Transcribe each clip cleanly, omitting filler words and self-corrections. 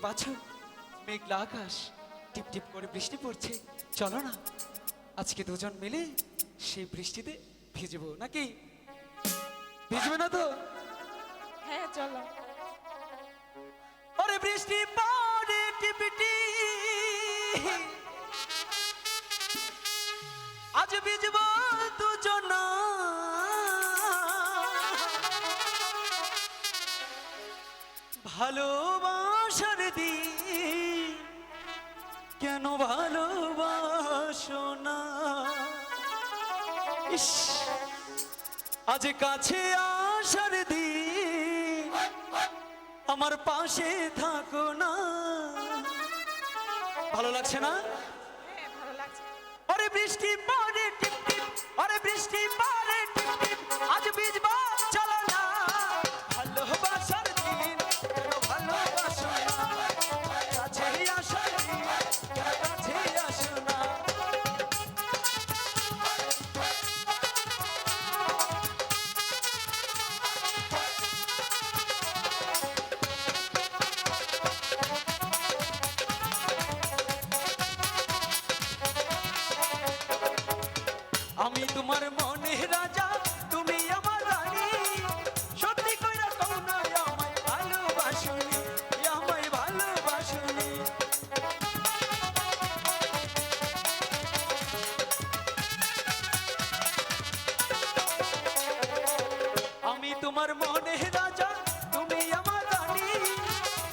পাচ্ছো মেঘলা আকাশ, টিপ টিপ করে বৃষ্টি পড়ছে। চলো না আজকে দুজন মিলে সেই বৃষ্টিতে ভিজবো, নাকি ভিজবে না তো? হ্যাঁ চলো। ওরে বৃষ্টি পড়ে টিপিটি, আজ ভিজবো দুজন। ভালোবাসার দিন কেন ভালোবাসো না? ইস, আজ কাছে আসার দিন আমার পাশে থাকো না। ভালো লাগছে না? হ্যাঁ ভালো লাগছে। আরে বৃষ্টি পড়ে টিপ টিপ, আরে বৃষ্টি পড়ে টিপ টিপ, আজ ভিজবা চলো না। ভালোবাসার দিন কেন ভালোবাসো না? কাছে আসার দিন কেন কাছে আসো না? আমি তোমার মনের রাজা, তুমি আমার রানী। সত্যি কইরা কও না আমায় ভালোবাসোনি, আমায় ভালোবাসোনি। আমি তোমার মনের রাজা, তুমি আমার রানী।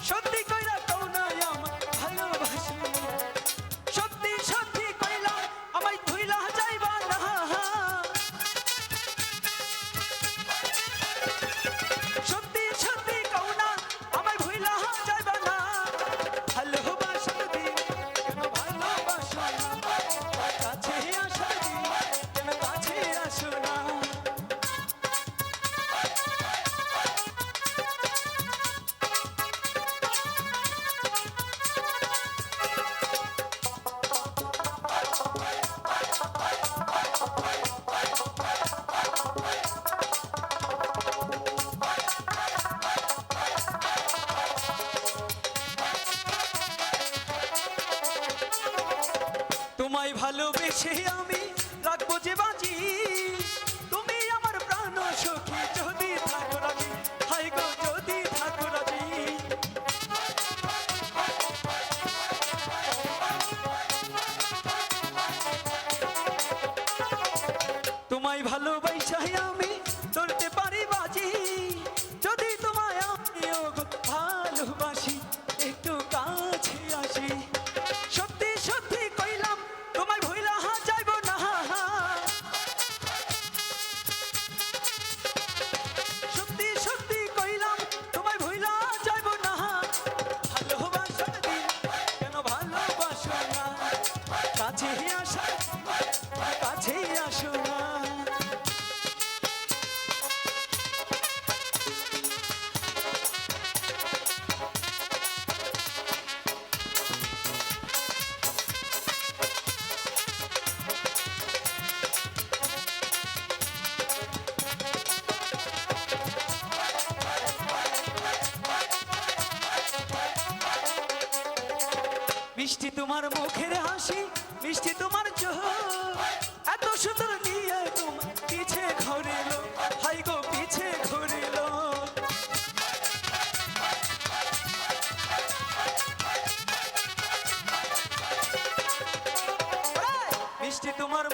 সত্যি কইরা কও না আমায় ভালোবাসোনি। সত্যি সত্যি কইলা আমায় ভুইলা যাইবা না। সত্যি সত্যি কও না আমায় ভুইলা যাইবা না। ভালোবাসার দিন কেন ভালোবাসো না? কাছে আসার দিন কেন কাছে আসো না? তোমায় ভালোবেসে আমি রাখবো যে বাজি। তুমি আমার প্রাণ সখী যদি থাকো রাজি, হাই গো যদি থাকো রাজি। তোমায় ভালোবাসাই আমি ধরতে পারি বাজি। যদি তোমায় আমিও ভালোবাসি, একটু কাছে আসি। সত্যি সত্যি কইলাম তোমায় ভুইলা যাইব না। সত্যি সত্যি কইলাম তোমায় ভুইলা যাইব না। ভালোবাসার দিন কেন ভালোবাসো না? কাছে আসা কাছে আসো না। মিষ্টি তোমার মুখের হাসি, মিষ্টি তোমার চোখ, এত সুন্দর নিয়ে তোমার পিছে ঘুরিল, হাই গো পিছে ঘুরিল। মিষ্টি তোমার